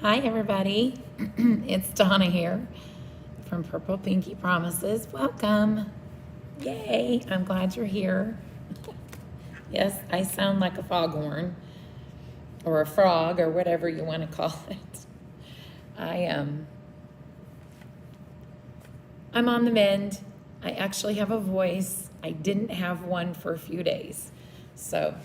Hi everybody, it's Donna here from Purple Pinky Promises. Welcome. Yay, I'm glad you're here. Yes, I sound like a foghorn or a frog or whatever you want to call it. I'm on the mend. I actually have a voice. I didn't have one for a few days, so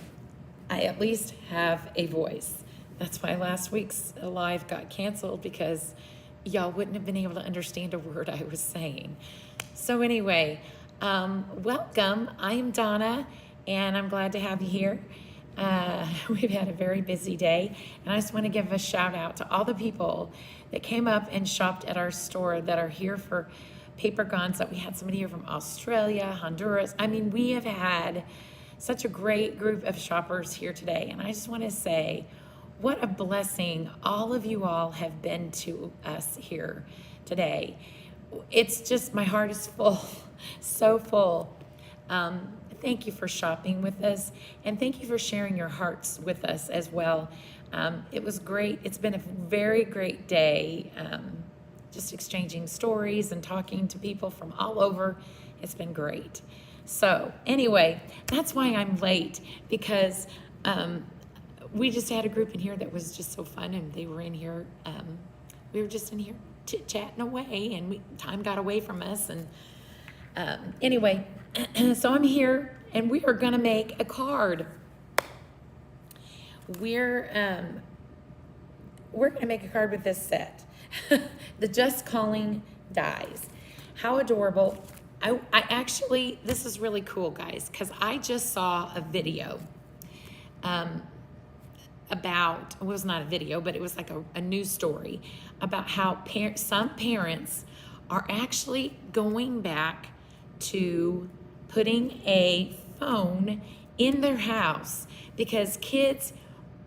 I at least have a voice. That's why last week's live got canceled, because y'all wouldn't have been able to understand a word I was saying. So anyway, welcome. I am Donna, and I'm glad to have you here. We've had a very busy day, and I just want to give a shout out to all the people that came up and shopped at our store that are here for paper guns. That we had somebody here from Australia, Honduras. I mean, we have had such a great group of shoppers here today, and I just want to say what a blessing all of you all have been to us here today. It's just, my heart is full, so full. Thank you for shopping with us, and thank you for sharing your hearts with us as well. It was great. It's been a very great day, just exchanging stories and talking to people from all over. It's been great. So anyway, that's why I'm late, because we just had a group in here that was just so fun, and they were in here, we were just in here chit-chatting away, and time got away from us, and anyway, so I'm here, and we are gonna make a card. We're gonna make a card with this set, the Just Calling dies. How adorable. I actually, this is really cool, guys, because I just saw a video about, it was not a video, but it was like a news story about how some parents are actually going back to putting a phone in their house because kids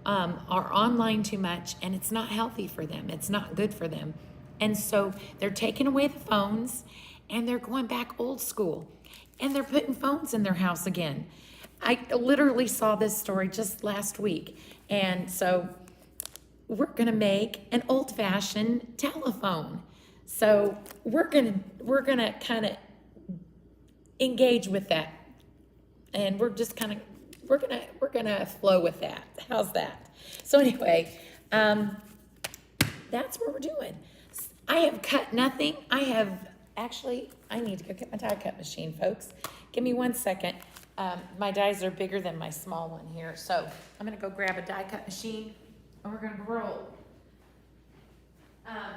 are online too much, and it's not healthy for them. It's not good for them. And so they're taking away the phones, and they're going back old school, and they're putting phones in their house again. I literally saw this story just last week. And so we're gonna make an old-fashioned telephone. So we're gonna kind of engage with that, and we're gonna flow with that. How's that? So anyway, that's what we're doing. I have cut nothing. I need to go get my die cut machine, folks. Give me 1 second. My dies are bigger than my small one here, so I'm gonna go grab a die cut machine, and we're gonna roll. I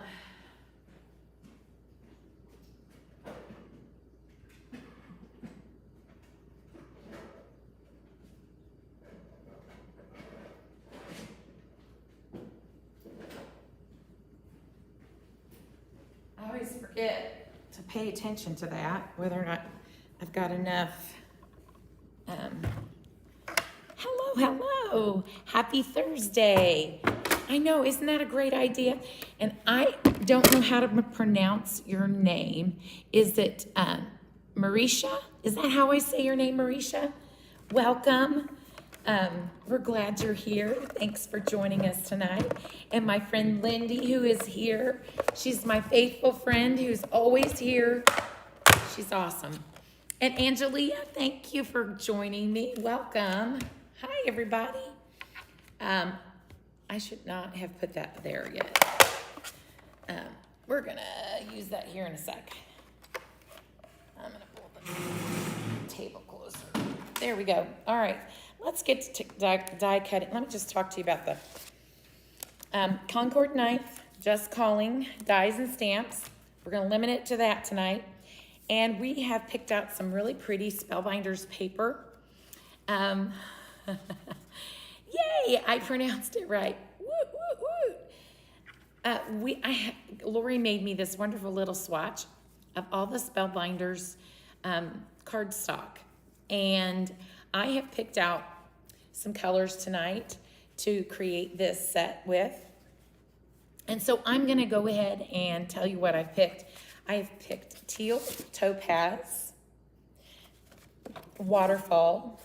always forget to pay attention to that, whether or not I've got enough. Hello, happy Thursday. I know, isn't that a great idea? And I don't know how to pronounce your name. Is it Marisha? Is that how I say your name, Marisha? Welcome. We're glad you're here. Thanks for joining us tonight. And my friend Lindy, who is here. She's my faithful friend who's always here. She's awesome. And Angelia, thank you for joining me. Welcome. Hi, everybody. I should not have put that there yet. We're gonna use that here in a sec. I'm gonna pull the table closer. There we go. All right, let's get to die cutting. Let me just talk to you about the Concord 9th, Just Calling dies and stamps. We're gonna limit it to that tonight. And we have picked out some really pretty Spellbinders paper. Yay, I pronounced it right. Woo, woo, woo. Lori made me this wonderful little swatch of all the Spellbinders cardstock. And I have picked out some colors tonight to create this set with. And so I'm gonna go ahead and tell you what I've picked. I have picked Teal Topaz, Waterfall,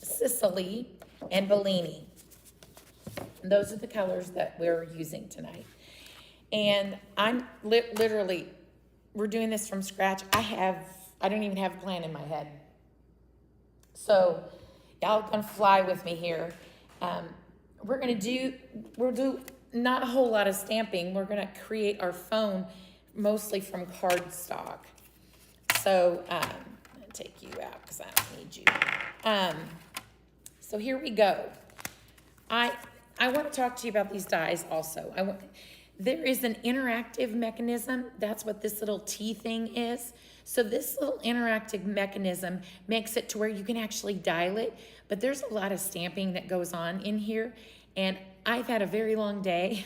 Sicily, and Bellini. Those are the colors that we're using tonight. And I'm literally, we're doing this from scratch. I don't even have a plan in my head. So y'all gonna fly with me here. We'll do not a whole lot of stamping. We're gonna create our phone mostly from cardstock. So I'm gonna take you out because I don't need you. So here we go. I want to talk to you about these dies also. There is an interactive mechanism. That's what this little T thing is. So this little interactive mechanism makes it to where you can actually dial it, but there's a lot of stamping that goes on in here, and I've had a very long day,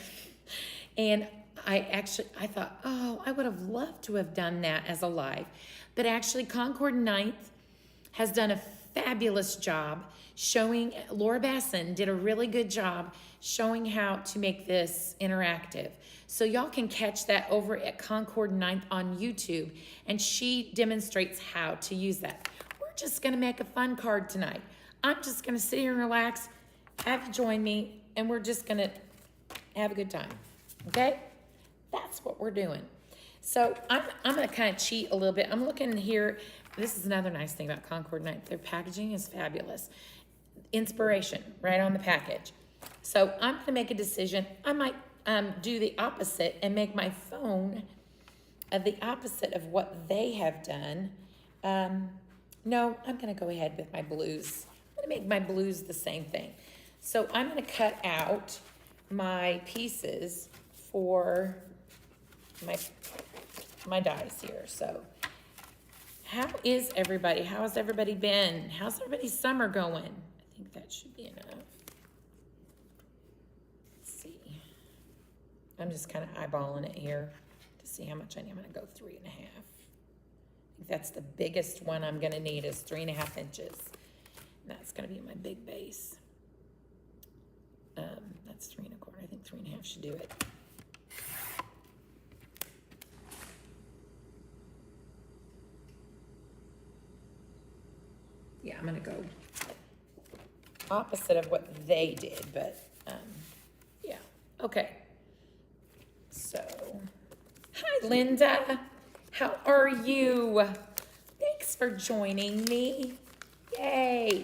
and I thought, oh, I would have loved to have done that as a live, but actually Concord 9th has done a fabulous job showing, Laura Basson did a really good job showing how to make this interactive. So y'all can catch that over at Concord 9th on YouTube, and she demonstrates how to use that. We're just gonna make a fun card tonight. I'm just gonna sit here and relax, have you join me, and we're just gonna have a good time, okay? That's what we're doing. So I'm gonna kind of cheat a little bit. I'm looking here. This is another nice thing about Concord 9th. Their packaging is fabulous. Inspiration right on the package. So I'm gonna make a decision. I might do the opposite and make my phone the opposite of what they have done. No, I'm gonna go ahead with my blues. I'm gonna make my blues the same thing. So I'm gonna cut out my pieces for my dies here. So how is everybody? How has everybody been? How's everybody's summer going? I think that should be enough. Let's see. I'm just kind of eyeballing it here to see how much I need. I'm gonna go 3.5. I think that's the biggest one I'm gonna need is 3.5 inches. And that's gonna be my big base. That's 3 1/4. I think 3.5 should do it. Yeah, I'm gonna go opposite of what they did, but yeah, okay. So, hi Linda, how are you? Thanks for joining me, yay.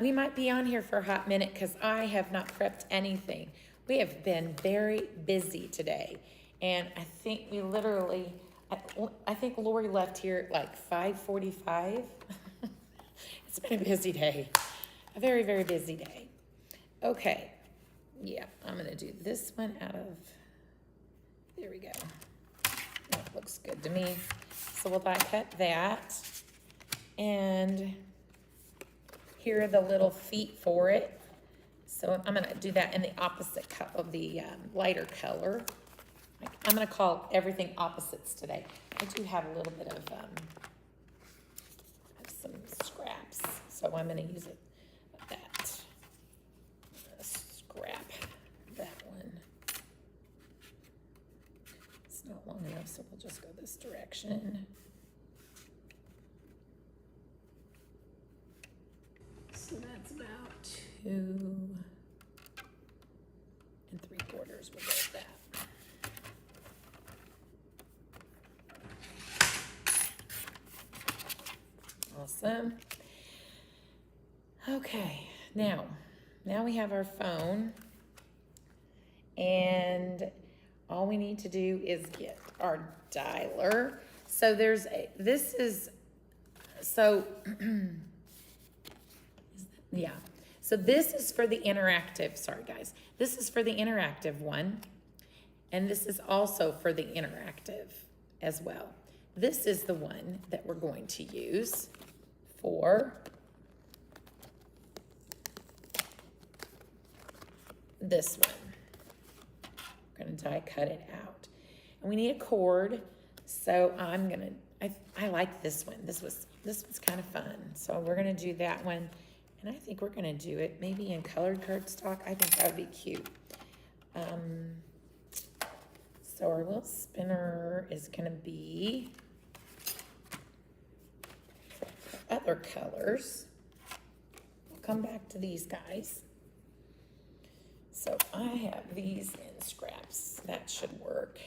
We might be on here for a hot minute because I have not prepped anything. We have been very busy today, and I think we literally, I think Lori left here at like 5:45. It's been a busy day, a very, very busy day. Okay, yeah, I'm gonna do this one out of, there we go. That looks good to me. So we'll cut that, and here are the little feet for it. So I'm gonna do that in the opposite of the lighter color. I'm gonna call everything opposites today. I do have a little bit of some scraps, so I'm gonna use it like that. Scrap that one. It's not long enough, so we'll just go this direction. So that's about 2 3/4. We'll go with that. Awesome. Okay, now we have our phone, and all we need to do is get our dialer. So yeah. So this is for the interactive, sorry guys. This is for the interactive one, and this is also for the interactive as well. This is the one that we're going to use for this one. We're gonna die cut it out. And we need a cord, so I like this one. This was kind of fun. So we're gonna do that one, and I think we're gonna do it maybe in colored cardstock. I think that would be cute. So our little spinner is gonna be other colors. We'll come back to these guys. So I have these in scraps. That should work.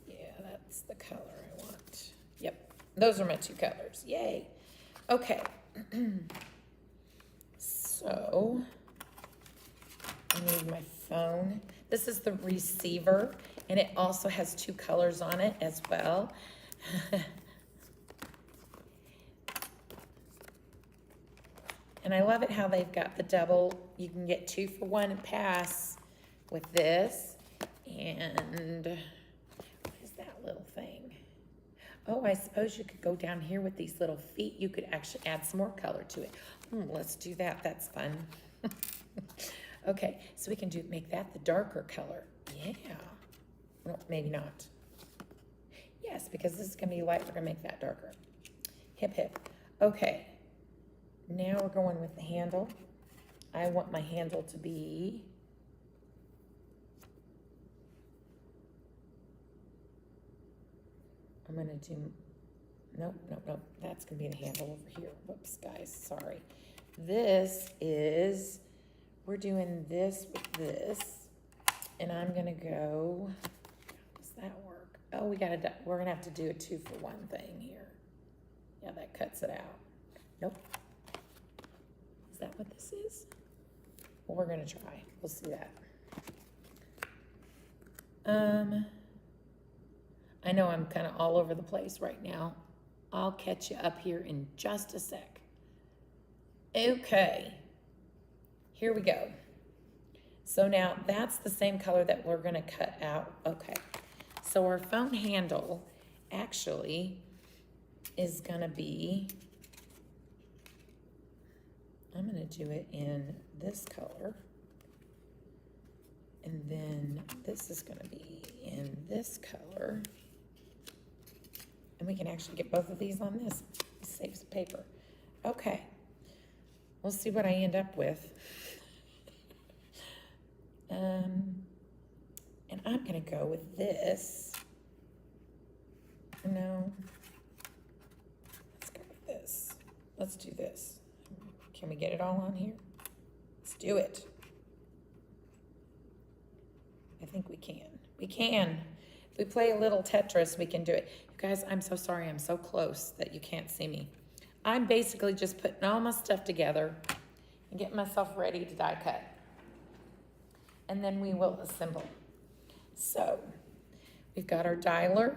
Yeah, that's the color I want. Yep, those are my two colors. Yay. Okay. So I need my phone. This is the receiver, and it also has two colors on it as well. And I love it how they've got the double. You can get 2 for 1 pass with this. And what is that little thing? Oh, I suppose you could go down here with these little feet. You could actually add some more color to it. Let's do that. That's fun. Okay, so we can make that the darker color. Yeah. No, maybe not. Yes, because this is going to be light. We're going to make that darker. Hip, hip. Okay. Now we're going with the handle. I want my handle to be... I'm going to do... Nope, nope, nope. That's going to be the handle over here. Whoops, guys. Sorry. This is... We're doing this with this, and I'm gonna go, how does that work? Oh, we're gonna have to do a 2 for 1 thing here. Yeah, that cuts it out. Nope. Is that what this is? Well, we're gonna try. We'll see that. I know I'm kind of all over the place right now. I'll catch you up here in just a sec. Okay. Here we go. So now that's the same color that we're gonna cut out. Okay, so our phone handle actually is gonna be, I'm gonna do it in this color. And then this is gonna be in this color. And we can actually get both of these on this. Save some paper. Okay, we'll see what I end up with. And I'm gonna go with this. No, let's go with this. Let's do this. Can we get it all on here? Let's do it. I think we can. We can. If we play a little Tetris, we can do it. You guys, I'm so sorry. I'm so close that you can't see me. I'm basically just putting all my stuff together and getting myself ready to die cut. And then we will assemble. So we've got our dialer.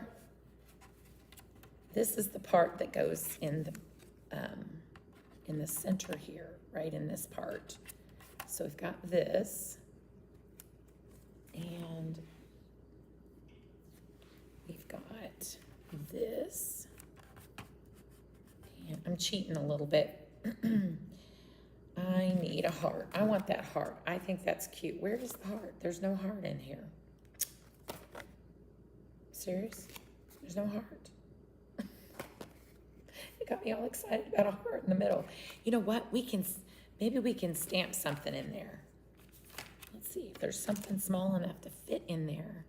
This is the part that goes in the center here, right in this part. So we've got this, and we've got this, and I'm cheating a little bit. I need a heart. I want that heart. I think that's cute. Where is the heart? There's no heart in here. Serious? There's no heart. You got me all excited about a heart in the middle. You know what? Maybe we can stamp something in there. Let's see if there's something small enough to fit in there.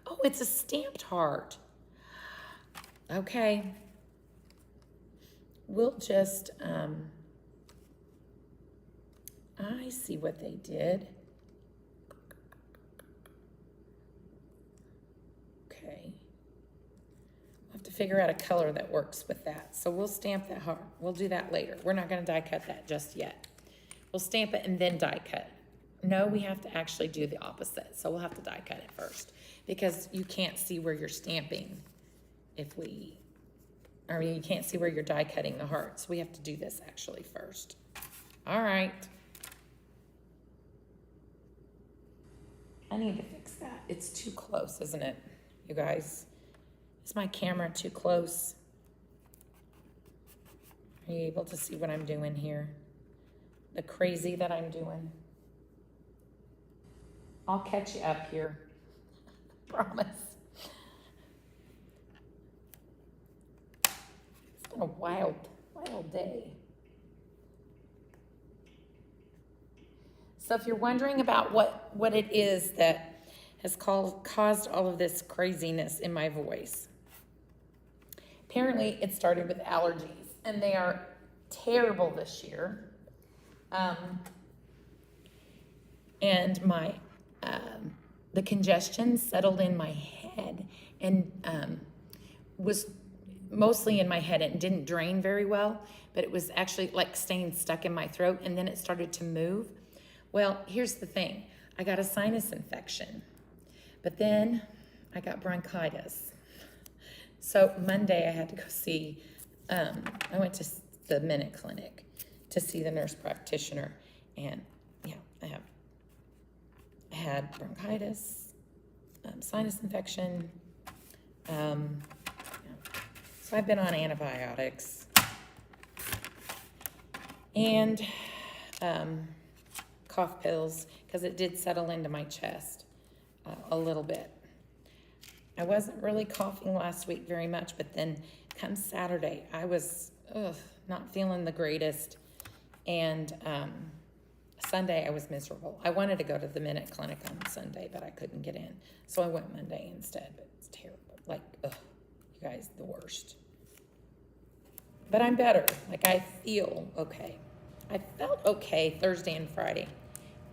Oh, it's a stamped heart. Okay. We'll just, I see what they did. Okay. We'll have to figure out a color that works with that. So we'll stamp that heart. We'll do that later. We're not going to die cut that just yet. We'll stamp it and then die cut. No, we have to actually do the opposite. So we'll have to die cut it first because you can't see where you're stamping you can't see where you're die cutting the heart. So we have to do this actually first. All right. I need to fix that. It's too close, isn't it, you guys? Is my camera too close? Are you able to see what I'm doing here? The crazy that I'm doing? I'll catch you up here. Promise. It's been a wild, wild day. So if you're wondering about what it is that has caused all of this craziness in my voice. Apparently, it started with allergies, and they are terrible this year. And my the congestion settled in my head and was mostly in my head and didn't drain very well, but it was actually like staying stuck in my throat, and then it started to move. Well, here's the thing. I got a sinus infection, but then I got bronchitis. So Monday I had to go see, I went to the Minute Clinic to see the nurse practitioner, and yeah, I had bronchitis, sinus infection. So I've been on antibiotics and cough pills because it did settle into my chest a little bit. I wasn't really coughing last week very much, but then come Saturday, I was not feeling the greatest, and Sunday I was miserable. I wanted to go to the Minute Clinic on Sunday, but I couldn't get in, so I went Monday instead, but it's terrible. Like, you guys, the worst. But I'm better. Like, I feel okay. I felt okay Thursday and Friday,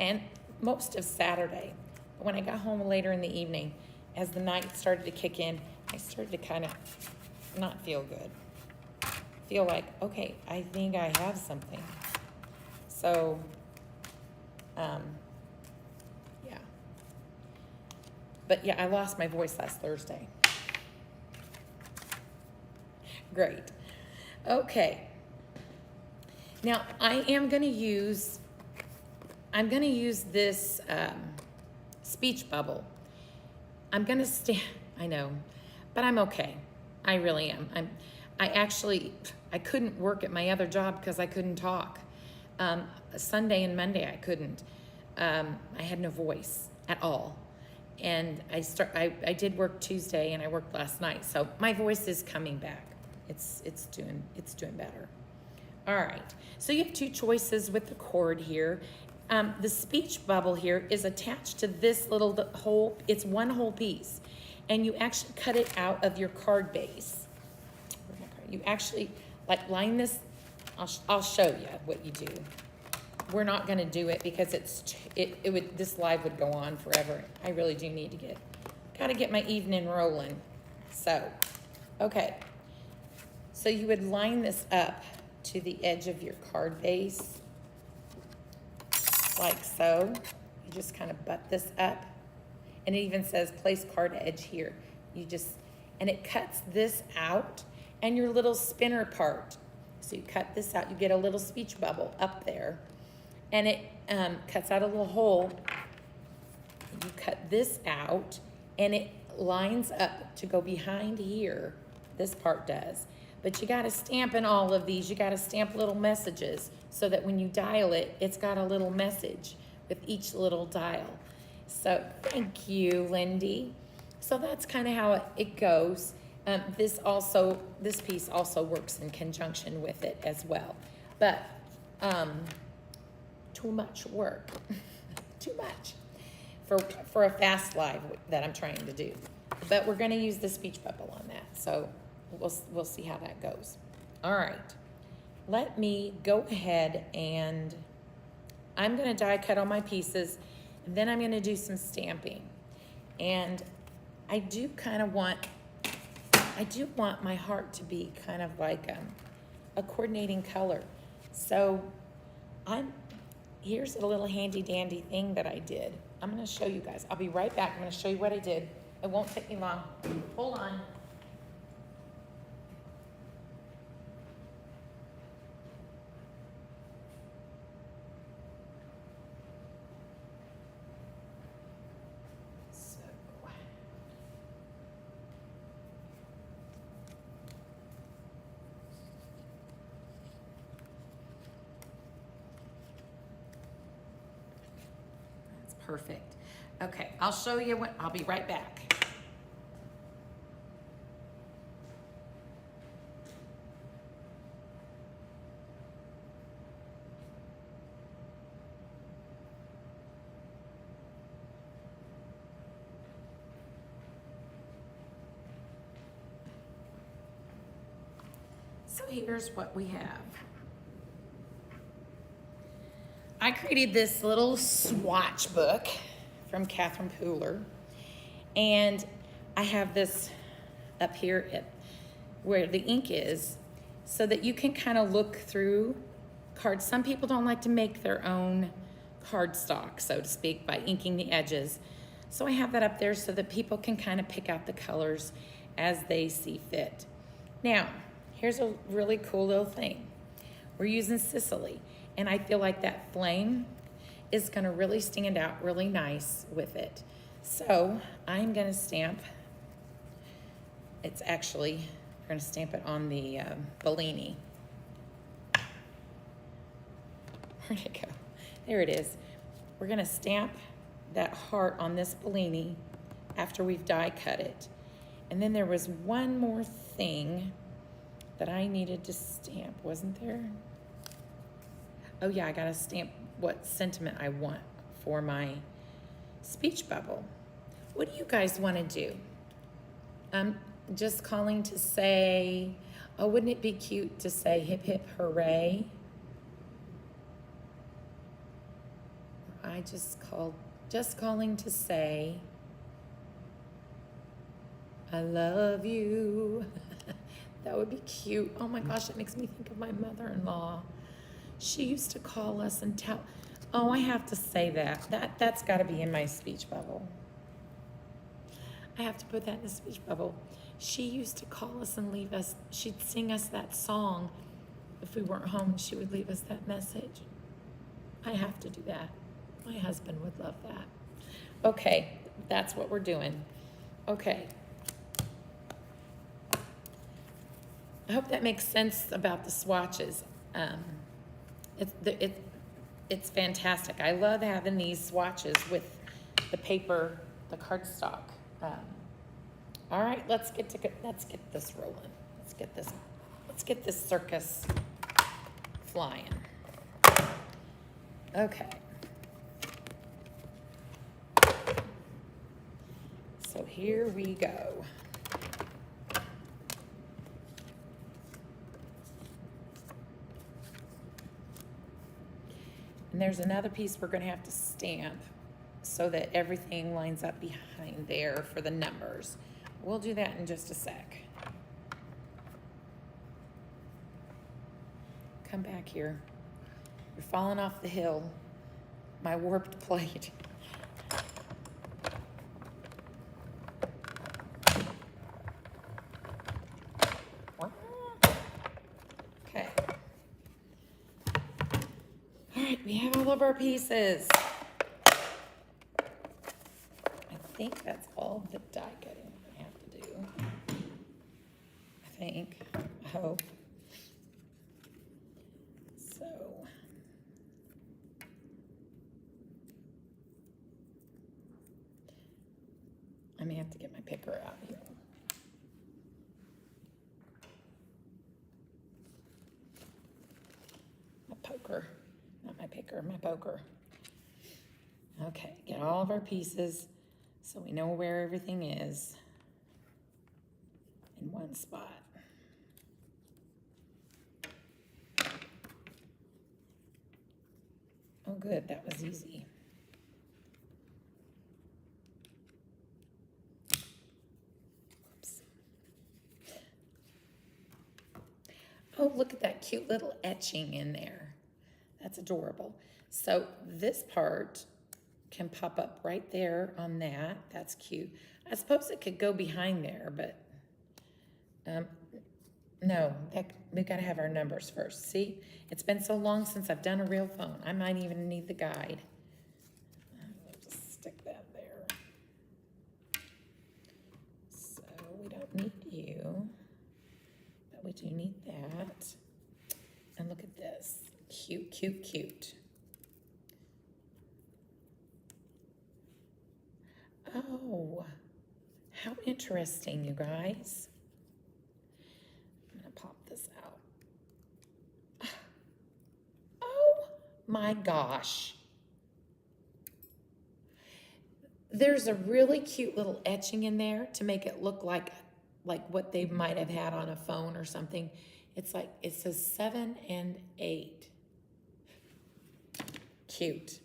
and most of Saturday. But when I got home later in the evening, as the night started to kick in, I started to kind of not feel good. Feel like, okay, I think I have something. So, yeah. But yeah, I lost my voice last Thursday. Great. Okay. Now I am going to use, this speech bubble. I'm going to I know, but I'm okay. I really am. I couldn't work at my other job because I couldn't talk. Sunday and Monday I couldn't. I had no voice at all. And I did work Tuesday and I worked last night. So my voice is coming back. It's doing better. All right. So you have two choices with the cord here. The speech bubble here is attached to this little whole, it's one whole piece. And you actually cut it out of your card base. You actually line this, I'll show you what you do. We're not going to do it because this live would go on forever. I really do need to gotta get my evening rolling. So, okay. So you would line this up to the edge of your card base, like so. You just kind of butt this up, and it even says place card edge here. And it cuts this out, and your little spinner part. So you cut this out, you get a little speech bubble up there, and it cuts out a little hole. You cut this out, and it lines up to go behind here. This part does. But you got to stamp in all of these. You got to stamp little messages so that when you dial it, it's got a little message with each little dial. So thank you, Lindy. So that's kind of how it goes. This piece also works in conjunction with it as well. But too much work, too much for a fast live that I'm trying to do. But we're going to use the speech bubble on that. So we'll see how that goes. All right, let me go ahead and I'm going to die cut all my pieces, and then I'm going to do some stamping. And I do want my heart to be kind of like a coordinating color. So here's a little handy dandy thing that I did. I'm going to show you guys. I'll be right back. I'm going to show you what I did. It won't take me long. Hold on. Perfect. Okay, I'll show you I'll be right back. So here's what we have. I created this little swatch book from Catherine Pooler, and I have this up here where the ink is, so that you can kind of look through cards. Some people don't like to make their own cardstock, so to speak, by inking the edges. So I have that up there so that people can kind of pick out the colors as they see fit. Now, here's a really cool little thing. We're using Sicily, and I feel like that flame is gonna really stand out really nice with it. So I'm gonna stamp, it's actually, we're gonna stamp it on the Bellini. Where'd it go? There it is. We're gonna stamp that heart on this Bellini after we've die cut it. And then there was one more thing that I needed to stamp, wasn't there? Oh yeah, I gotta stamp what sentiment I want for my speech bubble. What do you guys wanna do? Just calling to say, oh, wouldn't it be cute to say hip hip hooray? I just calling to say, I love you. That would be cute. Oh my gosh, it makes me think of my mother-in-law. She used to call us and tell, oh, I have to say that's gotta be in my speech bubble. I have to put that in the speech bubble. She used to call us and leave us, she'd sing us that song if we weren't home, and she would leave us that message. I have to do that. My husband would love that. Okay, that's what we're doing. Okay. I hope that makes sense about the swatches. It's fantastic. I love having these swatches with the paper, the cardstock. All right, let's get this rolling. Let's get this circus flying. Okay. So here we go. And there's another piece we're going to have to stamp so that everything lines up behind there for the numbers. We'll do that in just a sec. Come back here. You're falling off the hill. My warped plate. Okay. All right, we have all of our pieces. I think that's all the die cutting we're gonna have to do. I hope. So, I may have to get my picker out here. My poker, not my picker, my poker. Okay, get all of our pieces so we know where everything is in one spot. Oh good, that was easy. Oops. Oh, look at that cute little etching in there. That's adorable. So this part can pop up right there on that. That's cute. I suppose it could go behind there, but no, we gotta have our numbers first. See, it's been so long since I've done a real phone. I might even need the guide. I'll just stick that there. So we don't need you, but we do need that. And look at this, cute, cute, cute. Oh, how interesting, you guys. I'm gonna pop this out. Oh my gosh. There's a really cute little etching in there to make it look like what they might have had on a phone or something. It's like, it says 7 and 8. Cute.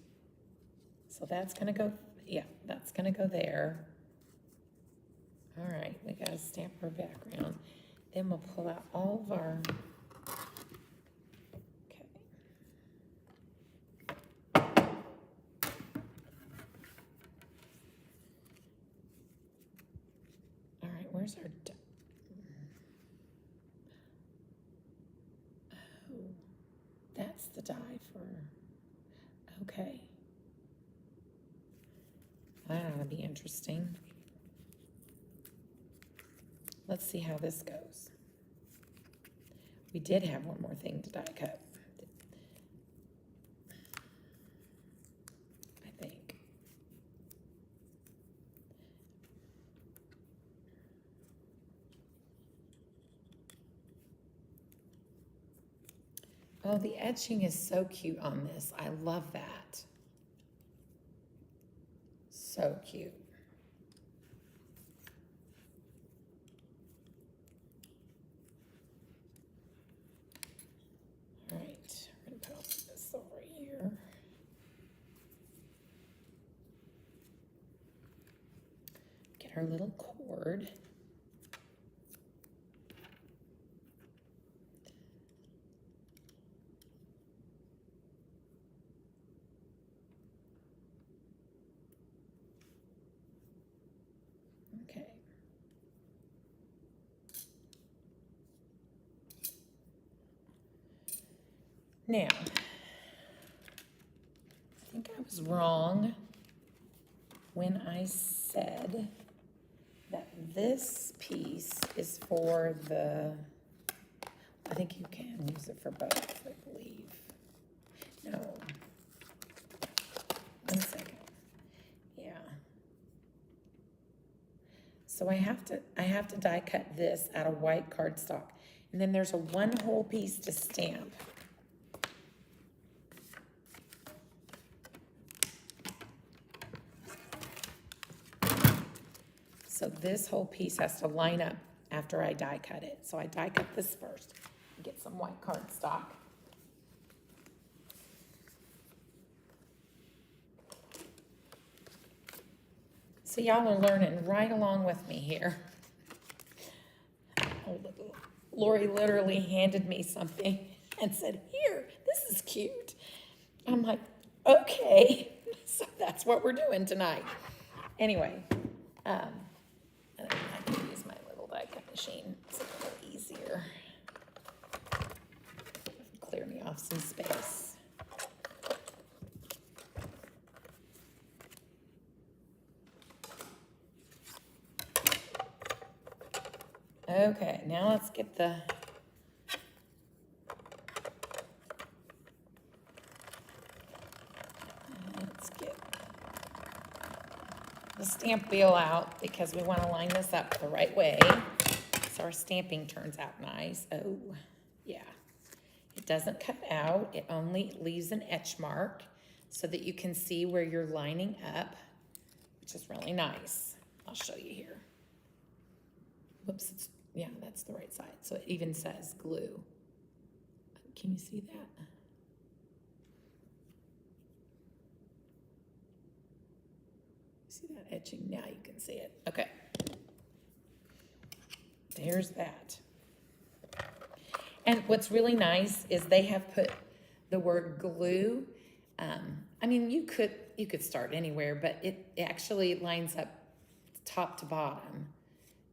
So that's gonna go, yeah, that's gonna go there. All right, we gotta stamp our background. Then we'll pull out all of our, okay. All right, where's our, oh, that's the die for, okay. That ought to be interesting. Let's see how this goes. We did have one more thing to die cut, I think. Oh, the etching is so cute on this. I love that. So cute. All right, we're gonna put this over here. Get our little cord. Okay. Now, I think I was wrong when I said that this piece is for the, I think you can use it for both, I believe. No. One second. Yeah. So I have to die cut this out of white cardstock. And then there's a one whole piece to stamp. So this whole piece has to line up after I die cut it. So I die cut this first. Get some white cardstock. So y'all are learning right along with me here. Oh, Lori literally handed me something and said, "Here, this is cute." I'm like, okay. So that's what we're doing tonight. Anyway, I can use my little die cut machine. It's a little easier. Clear me off some space. Okay, now let's get the stamp wheel out because we want to line this up the right way so our stamping turns out nice. Oh, yeah. It doesn't cut out. It only leaves an etch mark so that you can see where you're lining up, which is really nice. I'll show you here. Whoops, yeah, that's the right side. So it even says glue. Can you see that? See that etching? Now you can see it. Okay. There's that. And what's really nice is they have put the word glue. I mean, you could start anywhere, but it actually lines up top to bottom.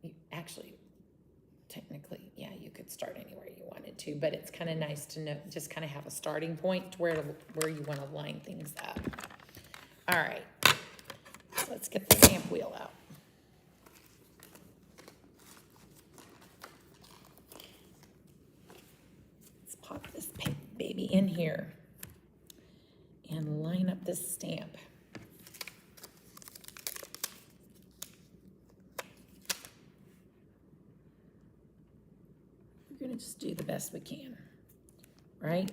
You actually, technically, yeah, you could start anywhere you wanted to, but it's kind of nice to know, just kind of have a starting point to where you want to line things up. All right, so let's get the stamp wheel out. Let's pop this baby in here and line up this stamp. We're going to just do the best we can, right?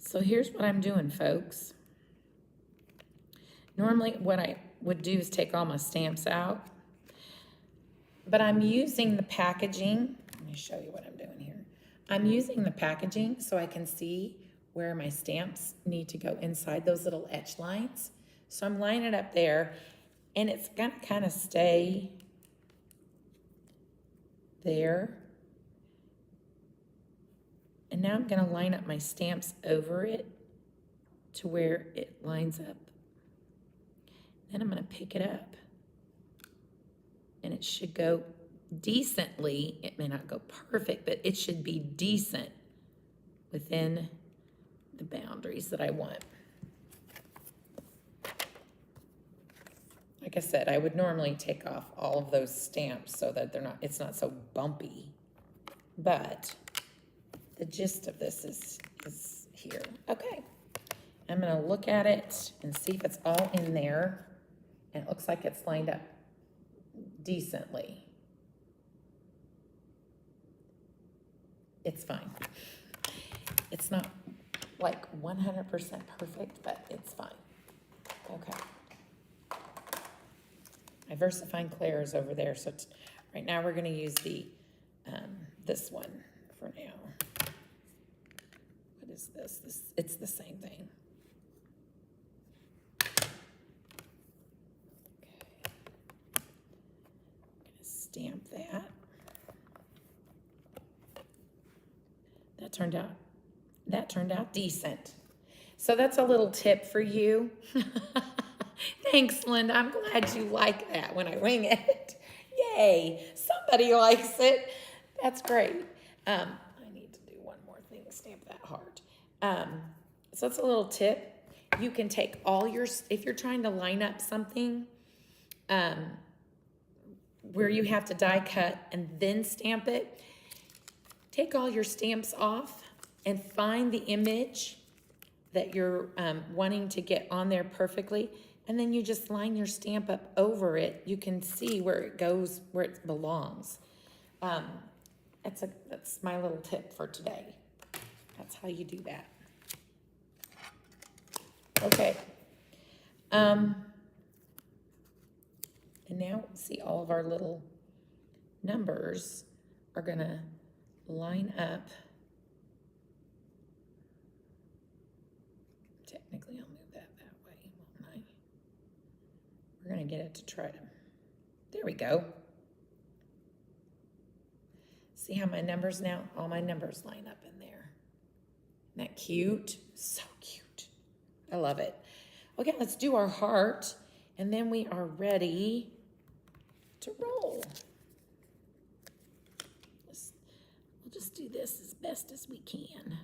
So here's what I'm doing, folks. Normally what I would do is take all my stamps out, but I'm using the packaging. Let me show you what I'm doing here. I'm using the packaging so I can see where my stamps need to go inside those little etch lines. So I'm lining it up there, and it's gonna kind of stay there. And now I'm gonna line up my stamps over it to where it lines up. Then I'm gonna pick it up, and it should go decently. It may not go perfect, but it should be decent within the boundaries that I want. Like I said, I would normally take off all of those stamps so that it's not so bumpy, but the gist of this is here. Okay, I'm gonna look at it and see if it's all in there, and it looks like it's lined up decently. It's fine. It's not like 100% perfect, but it's fine. Okay. My Versafine Clair is over there, so right now we're going to use the this one for now. What is this? It's the same thing. Okay. I'm going to stamp that. That turned out decent. So that's a little tip for you. Thanks, Linda. I'm glad you like that when I wing it. Yay, somebody likes it. That's great. I need to do one more thing, stamp that hard. So that's a little tip. You can take all your, if you're trying to line up something where you have to die cut and then stamp it, take all your stamps off and find the image that you're wanting to get on there perfectly, and then you just line your stamp up over it. You can see where it goes, where it belongs. That's my little tip for today. That's how you do that. Okay. And now see, all of our little numbers are gonna line up. Technically, I'll move that way, won't I? We're gonna get it to try to, there we go. See how my numbers now, all my numbers line up in there. Isn't that cute? So cute. I love it. Okay, let's do our heart, and then we are ready to roll. We'll just do this as best as we can.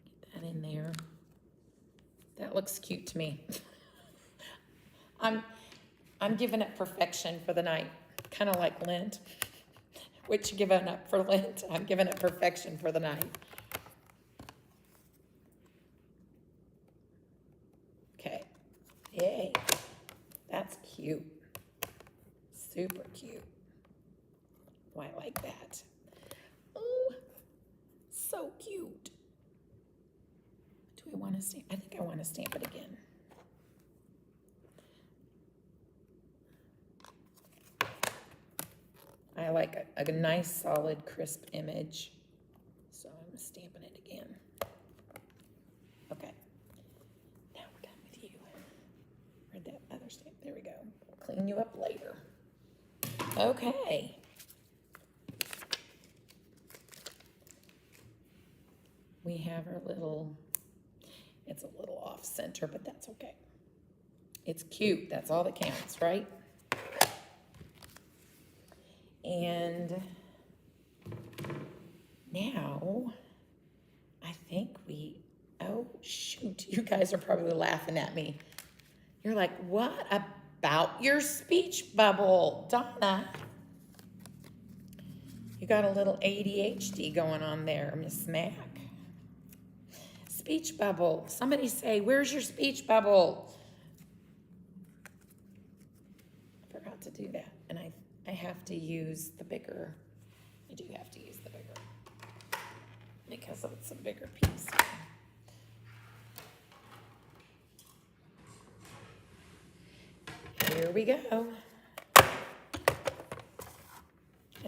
Get that in there. That looks cute to me. I'm giving it perfection for the night, kind of like Lent. What you giving up for Lent? I'm giving it perfection for the night. Okay, yay, that's cute, super cute. Oh, I like that. Oh, so cute. Do we want to stamp? I think I want to stamp it again. I like a nice, solid, crisp image, so I'm stamping it again. Okay, now we're done with you. Where'd that other stamp? There we go. We'll clean you up later. Okay. We have our little, it's a little off center, but that's okay. It's cute, that's all that counts, right? And now, I think oh shoot, you guys are probably laughing at me. You're like, what about your speech bubble, Donna? You got a little ADHD going on there, Miss Mac. Speech bubble. Somebody say, where's your speech bubble? I forgot to do that, and I have to use the bigger. I do have to use the bigger. because it's a bigger piece. Here we go. I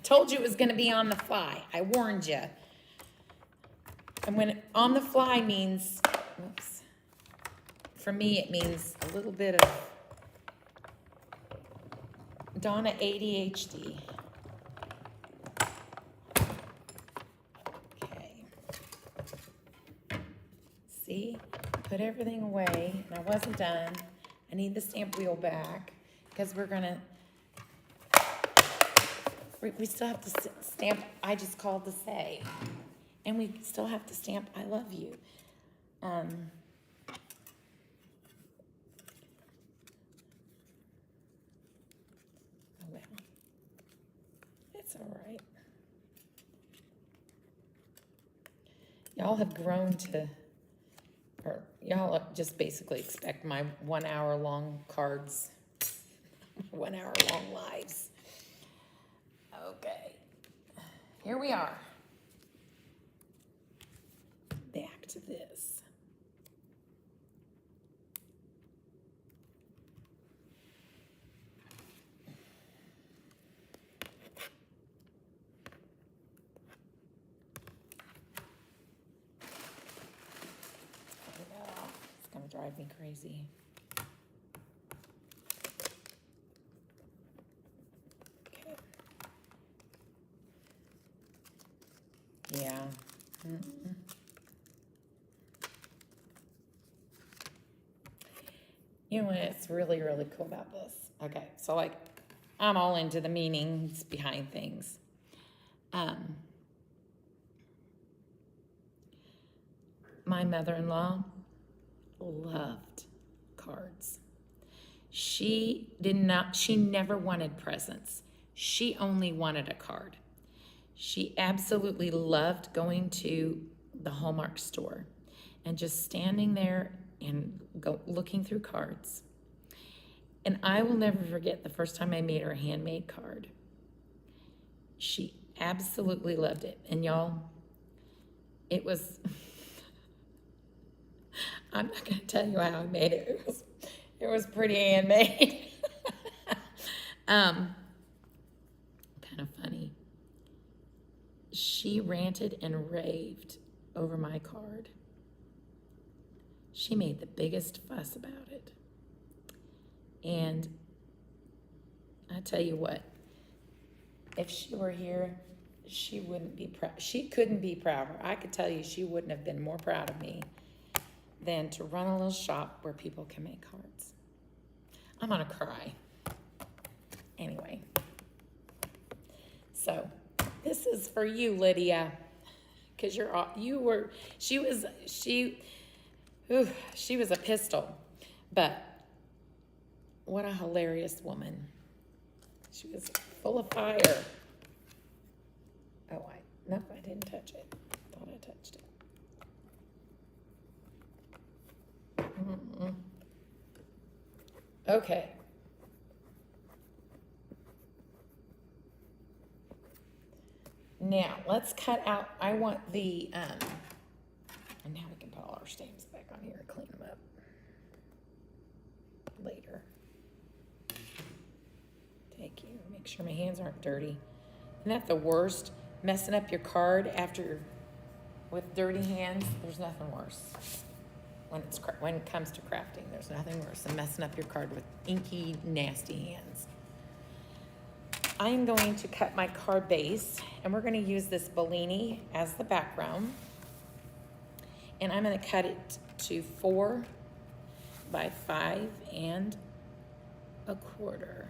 told you it was going to be on the fly. I warned you. And when on the fly means, whoops, for me it means a little bit of Donna ADHD. Okay. See, put everything away, and I wasn't done. I need the stamp wheel back because we're gonna, we still have to stamp, I just called to say, and we still have to stamp I love you. Oh well, it's all right. Y'all have grown to, or y'all just basically expect my 1 hour long cards, 1 hour long lives. Okay, here we are. Back to this. It's gonna drive me crazy. Okay. Yeah. Mm-mm. You know what's really, really cool about this? Okay, so like, I'm all into the meanings behind things. My mother-in-law loved cards. She never wanted presents. She only wanted a card. She absolutely loved going to the Hallmark store and just standing there and looking through cards. And I will never forget the first time I made her a handmade card. She absolutely loved it. And y'all, it was, I'm not gonna tell you how I made it. It was pretty handmade. Kind of funny. She ranted and raved over my card. She made the biggest fuss about it. And I tell you what, if she were here, she wouldn't be proud. She couldn't be prouder. I could tell you she wouldn't have been more proud of me than to run a little shop where people can make cards. I'm gonna cry. Anyway, so this is for you, Lydia, because she was a pistol, but what a hilarious woman. She was full of fire. Oh, nope, I didn't touch it. Thought I touched it. Okay. Now, let's cut out, I want the, and now we can put all our stamps back on here and clean them up later. Thank you. Make sure my hands aren't dirty. Isn't that the worst? Messing up your card with dirty hands. There's nothing worse. When it comes to crafting, there's nothing worse than messing up your card with inky, nasty hands. I am going to cut my card base, and we're going to use this Bellini as the background. And I'm going to cut it to 4 by 5 1/4.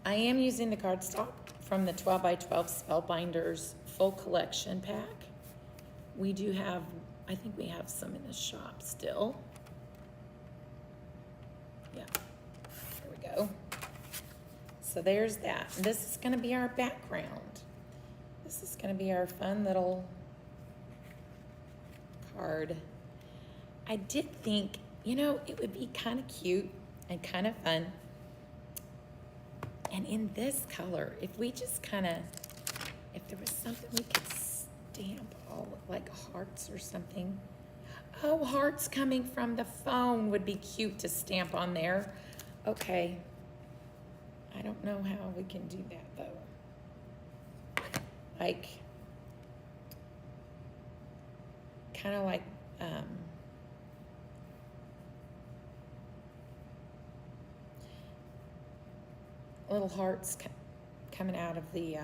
I am using the cardstock from the 12 by 12 Spellbinders full collection pack. We do have, I think we have some in the shop still. Yeah, there we go. So there's that. And this is going to be our background. This is going to be our fun little card. I did think, it would be kind of cute and kind of fun And in this color, if we just kind of, if there was something we could stamp all, like hearts or something. Oh, hearts coming from the phone would be cute to stamp on there. Okay. I don't know how we can do that though. Like, kind of like, little hearts coming out of the,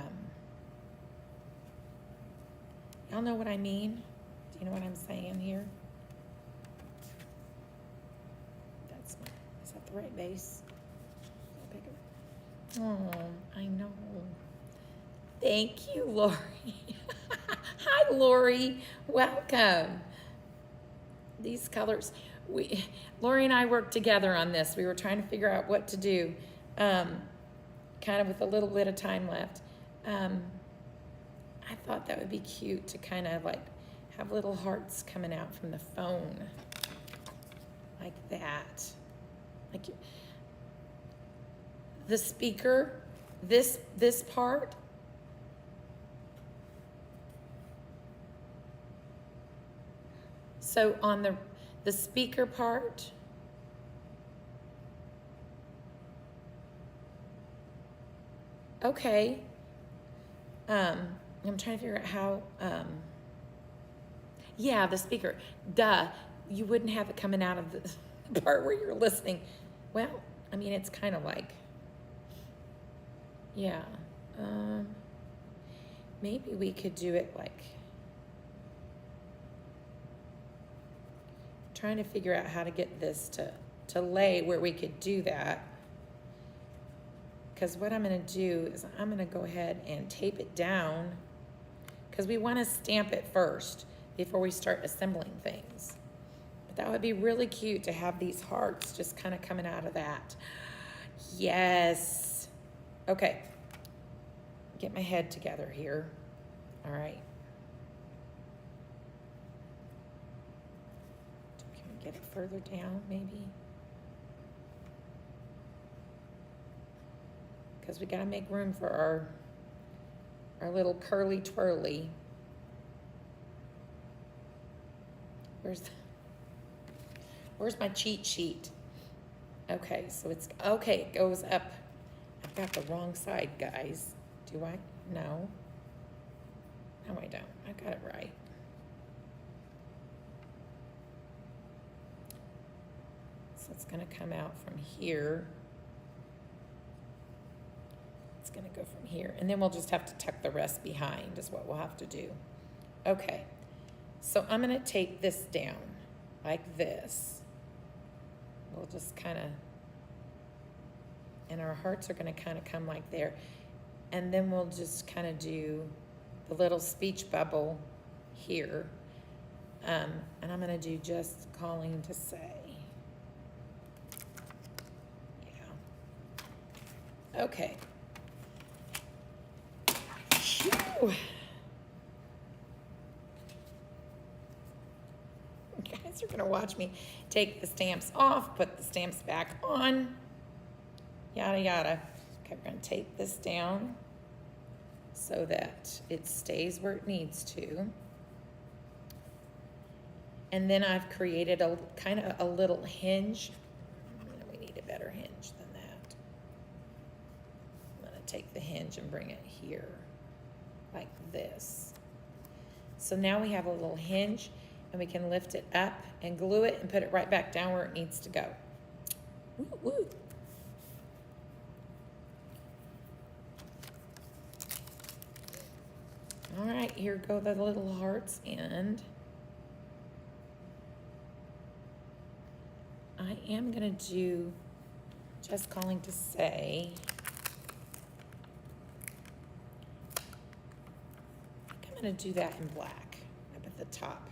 y'all know what I mean? Do you know what I'm saying here? That's my, is that the right base? Bigger. Oh, I know. Thank you, Lori. Hi, Lori. Welcome. These colors, Lori and I worked together on this. We were trying to figure out what to do, kind of with a little bit of time left. I thought that would be cute to kind of like have little hearts coming out from the phone, like that. Like the speaker, this part. So on the speaker part, okay. I'm trying to figure out how, yeah, the speaker, duh, you wouldn't have it coming out of the part where you're listening. Well, I mean, it's kind of like, yeah, maybe we could do it like, trying to figure out how to get this to lay where we could do that. Because what I'm going to do is I'm going to go ahead and tape it down because we want to stamp it first before we start assembling things. But that would be really cute to have these hearts just kind of coming out of that. Yes. Okay. Get my head together here. All right. Can we get it further down maybe? Because we got to make room for our little curly twirly. Where's my cheat sheet? Okay, so it's, okay, it goes up. I've got the wrong side, guys. Do I? No. No, I don't. I got it right. So it's going to come out from here. Going to go from here, and then we'll just have to tuck the rest behind is what we'll have to do. Okay, so I'm going to take this down like this. We'll just kind of, and our hearts are going to kind of come like there, and then we'll just kind of do the little speech bubble here, and I'm going to do just calling to say. Yeah. Okay. Whew. You guys are gonna watch me take the stamps off, put the stamps back on, yada yada. Okay, we're gonna tape this down so that it stays where it needs to. And then I've created a kind of a little hinge. We need a better hinge than that. I'm gonna take the hinge and bring it here. Like this. So now we have a little hinge and we can lift it up and glue it and put it right back down where it needs to go. Woo, woo. All right, here go the little hearts, and I am gonna do just calling to say. I'm going to do that in black up at the top.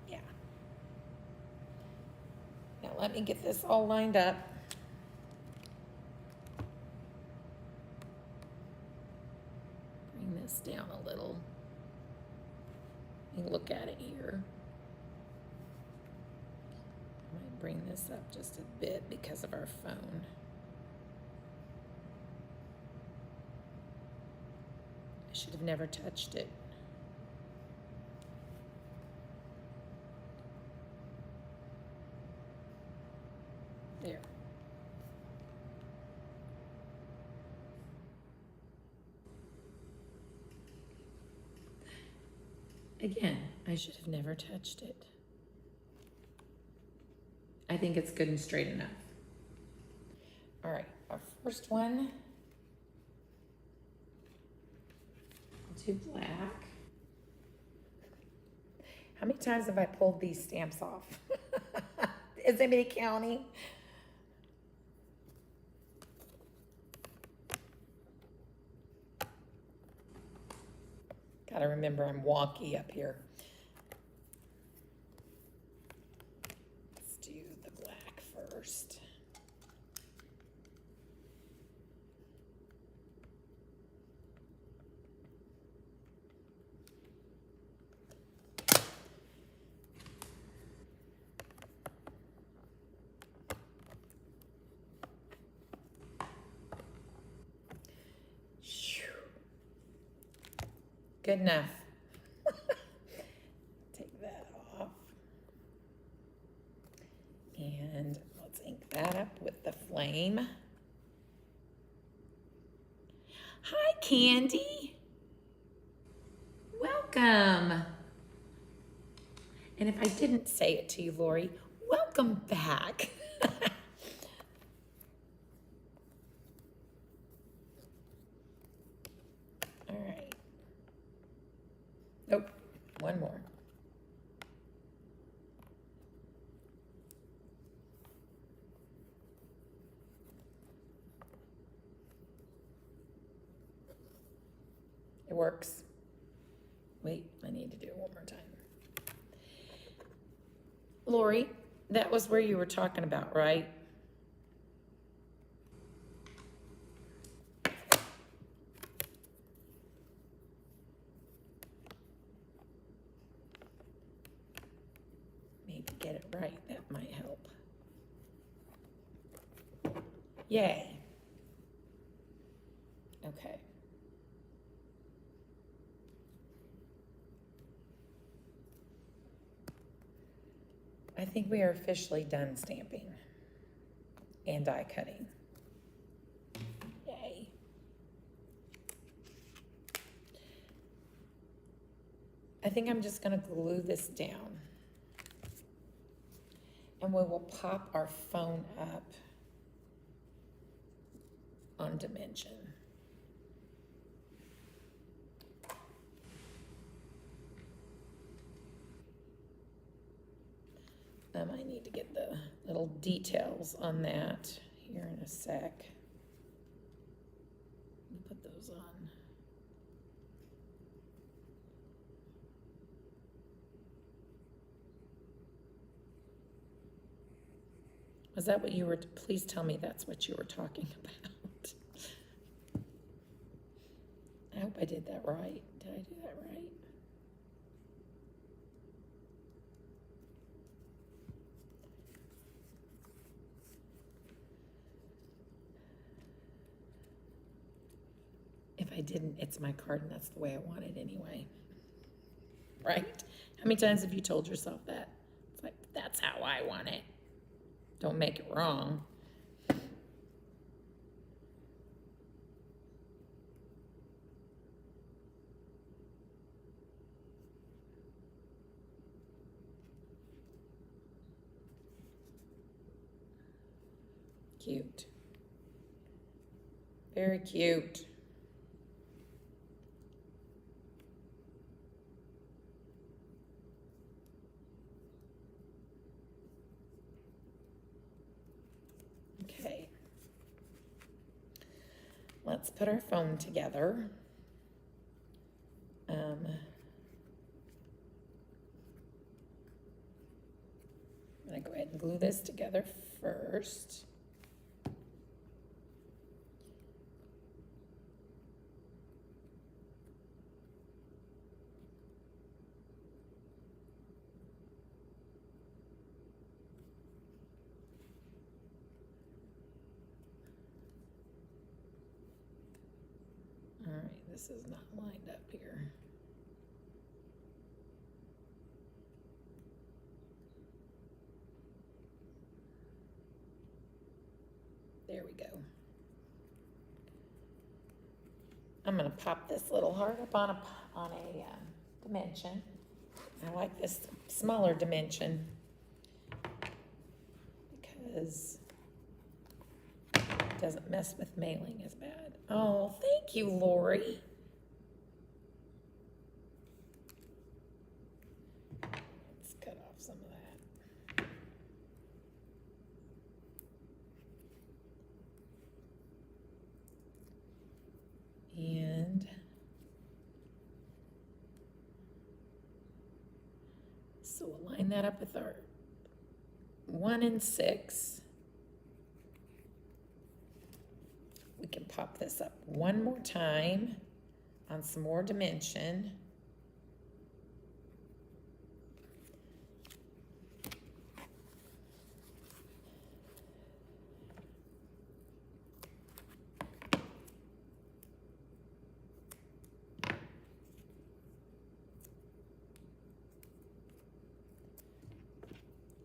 Yeah. Now let me get this all lined up. Bring this down a little. Let me look at it here. My bring this up just a bit because of our phone. I should have never touched it. There. Again, I should have never touched it. I think it's good and straight enough. All right, our first one, I'll do black. How many times have I pulled these stamps off? Is anybody counting? Gotta remember I'm wonky up here. Let's do the black first. Good enough. Take that off. And let's ink that up with the flame. Hi, Candy. Welcome. And if I didn't say it to you, Lori, welcome back. All right. Nope, one more. It works. Wait, I need to do it one more time. Lori, that was where you were talking about, right? Get it right, that might help. Yay. Okay. I think we are officially done stamping and die cutting. Yay. I think I'm just gonna glue this down. And we will pop our phone up on dimension. I need to get the little details on that here in a sec. Let me put those on. Was that what you were, please tell me that's what you were talking about. I hope I did that right. Did I do that right? If I didn't, it's my card and that's the way I want it anyway. Right? How many times have you told yourself that? It's like, that's how I want it. Don't make it wrong. Cute. Very cute. Okay. Let's put our foam together. I'm going to go ahead and glue this together first. this is not lined up here. There we go. I'm going to pop this little heart up on a dimension. I like this smaller dimension because it doesn't mess with mailing as bad. Oh, thank you, Lori. Let's cut off some of that. And so we'll line that up with our 1 and 6. We can pop this up one more time on some more dimension.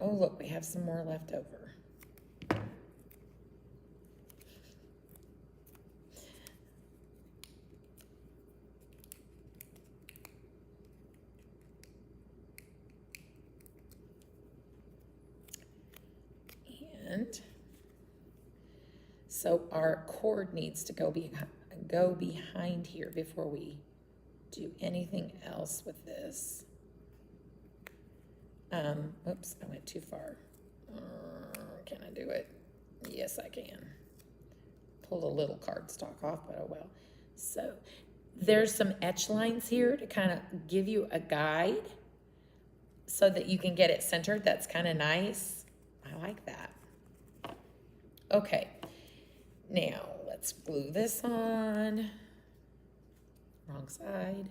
Oh, look, we have some more left over. And so our cord needs to go behind here before we do anything else with this. Oops, I went too far. Can I do it? Yes, I can. Pulled a little cardstock off, but oh well. So there's some etch lines here to kind of give you a guide so that you can get it centered. That's kind of nice. I like that. Okay, now let's glue this on. Wrong side.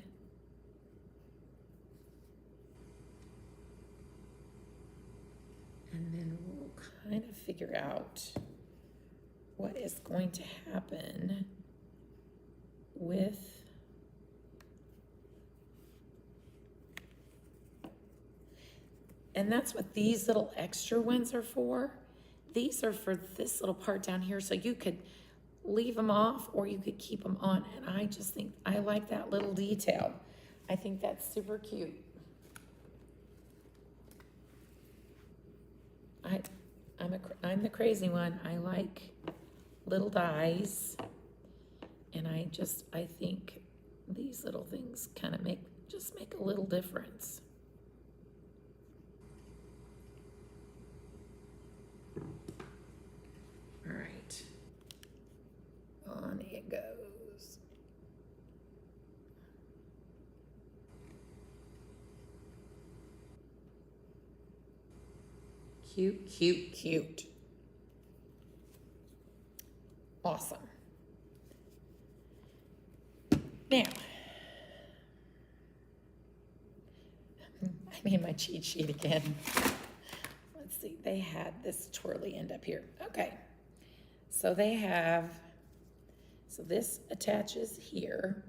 And then we'll kind of figure out what is going to happen with and that's what these little extra ones are for. These are for this little part down here, so you could leave them off or you could keep them on. And I just think I like that little detail. I think that's super cute. I'm the crazy one. I like little dies, and I think these little things kind of make a little difference. All right, on it goes. Cute, cute, cute. Awesome. Now, I made my cheat sheet again. Let's see, they had this twirly end up here. Okay, so so this attaches here,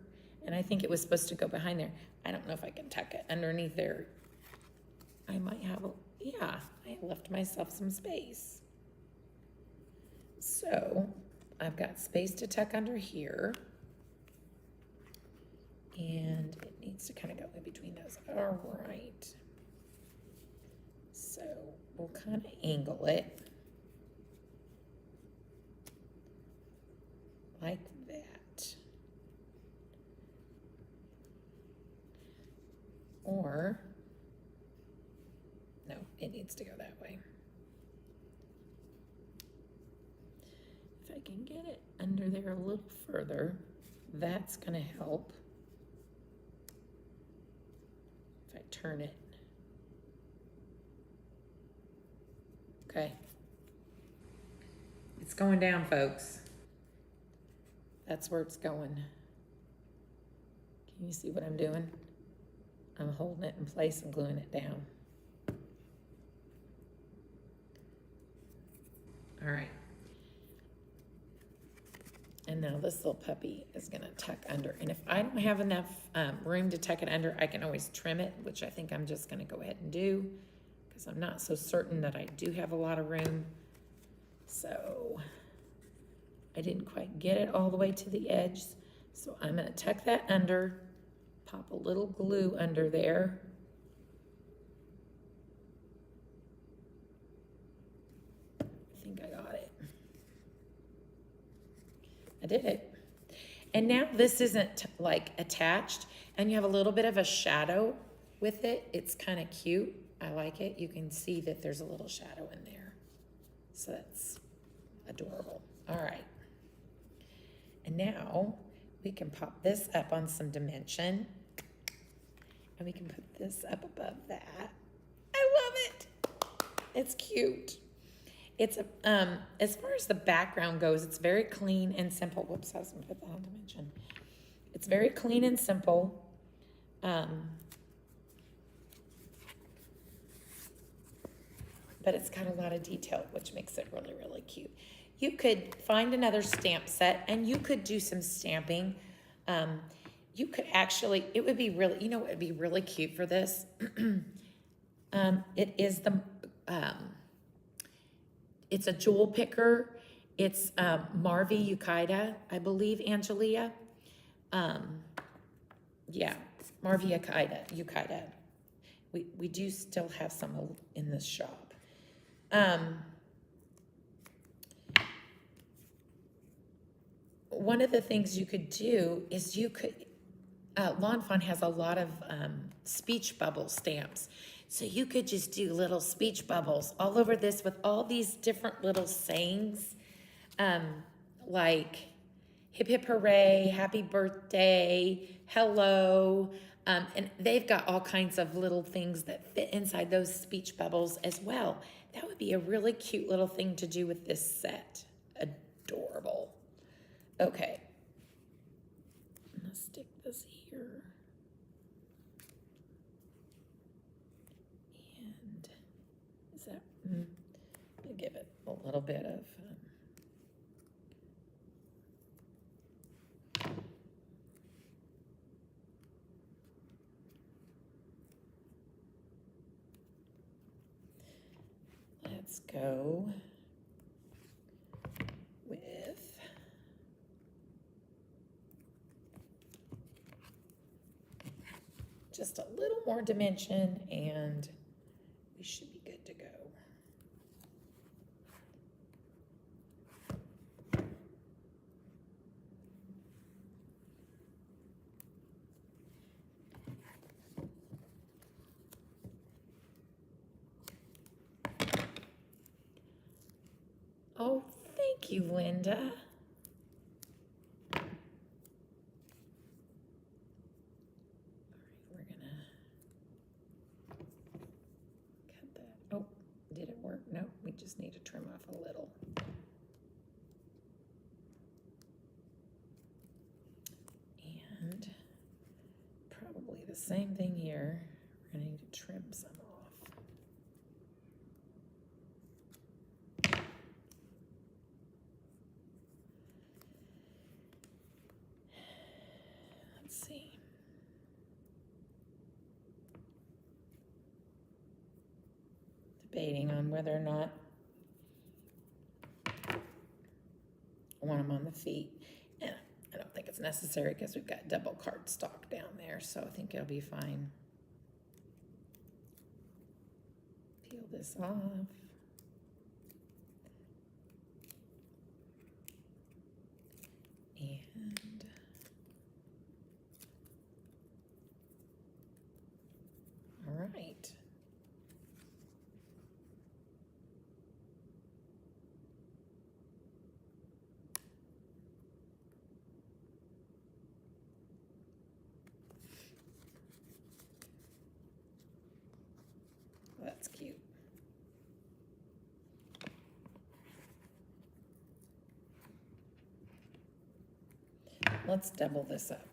and I think it was supposed to go behind there. I don't know if I can tuck it underneath there. I might have yeah, I left myself some space. So I've got space to tuck under here. And it needs to kind of go in between those. All right. So we'll kind of angle it like that. Or no, it needs to go that way. If I can get it under there a little further, that's going to help. If I turn it. Okay. It's going down, folks. That's where it's going. Can you see what I'm doing? I'm holding it in place and gluing it down. All right. And now this little puppy is gonna tuck under. And if I don't have enough room to tuck it under, I can always trim it, which I think I'm just gonna go ahead and do because I'm not so certain that I do have a lot of room. So I didn't quite get it all the way to the edge. So I'm gonna tuck that under, pop a little glue under there. I think I got it. I did it. And now this isn't like attached and you have a little bit of a shadow with it. It's kind of cute. I like it. You can see that there's a little shadow in there. So that's adorable. All right. And now we can pop this up on some dimension and we can put this up above that. I love it. It's cute. It's as far as the background goes, it's very clean and simple. Whoops, I was gonna put that on dimension. It's very clean and simple. But it's got a lot of detail, which makes it really, really cute. You could find another stamp set and you could do some stamping. You could actually, it would be really, you know what would be really cute for this? It is the, it's a jewel picker. It's Marvy Uchida, I believe, Angelia. Yeah, Marvy Uchida. We do still have some in this shop. One of the things you could do is you could, Lawn Fawn has a lot of speech bubble stamps. So you could just do little speech bubbles all over this with all these different little sayings, like hip hip hooray, happy birthday, hello. And they've got all kinds of little things that fit inside those speech bubbles as well. That would be a really cute little thing to do with this set. Adorable. Okay. I'm gonna stick this here. And is that, I'll give it a little bit of, let's go with just a little more dimension and we should be good to go. Oh, thank you, Linda. All right, we're gonna cut that. Oh, did it work? No, we just need to trim off a little. And probably the same thing here. We're gonna need to trim some off. Let's see. Debating on whether or not I want them on the feet. And I don't think it's necessary because we've got double cardstock down there, so I think it'll be fine. Peel this off. And all right. That's cute. Let's double this up.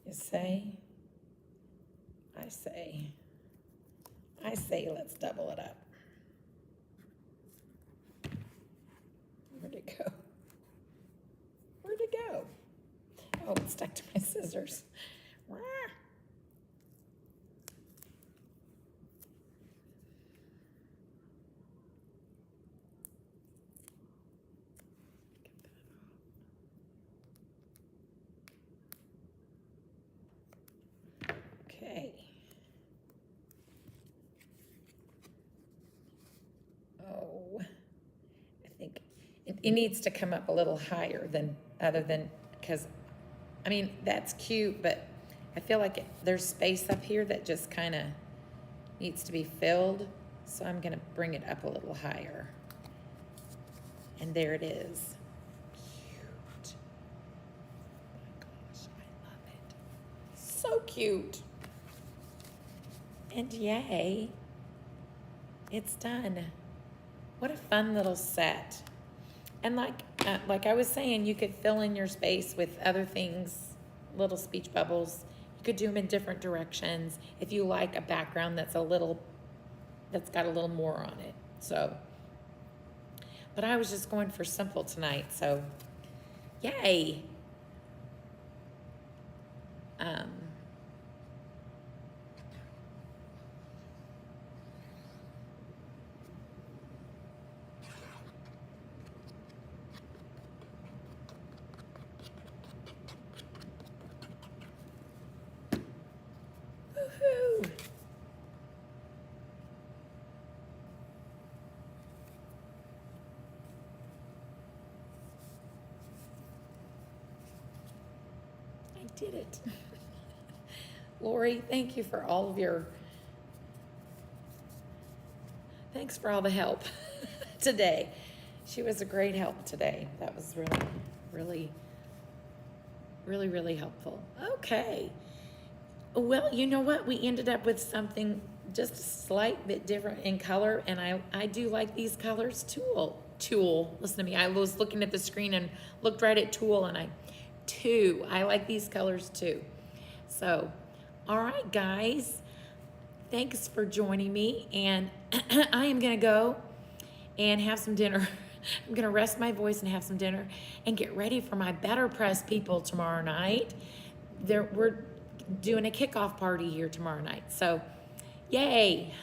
You say? I say let's double it up. Where'd it go? Oh, it's stuck to my scissors. Wah. Okay. Oh, I think it needs to come up a little higher than, other than, because, I mean, that's cute, but I feel like there's space up here that just kind of needs to be filled. So I'm going to bring it up a little higher. And there it is. Cute. Oh my gosh, I love it. So cute. And yay, it's done. What a fun little set. And like I was saying, you could fill in your space with other things, little speech bubbles. You could do them in different directions if you like a background that's got a little more on it. So, but I was just going for simple tonight, so yay. Woohoo! I did it. Lori, thank you for all of thanks for all the help today. She was a great help today. That was really helpful. Okay. Well, you know what? We ended up with something just a slight bit different in color, and I do like these colors. Tulle. Listen to me. I was looking at the screen and looked right at tulle, and I like these colors too. So, all right, guys. Thanks for joining me, and I am going to go and have some dinner. I'm going to rest my voice and have some dinner and get ready for my Better Press people tomorrow night. We're doing a kickoff party here tomorrow night. So, yay.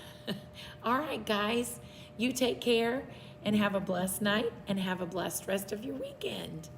All right, guys. You take care and have a blessed night and have a blessed rest of your weekend.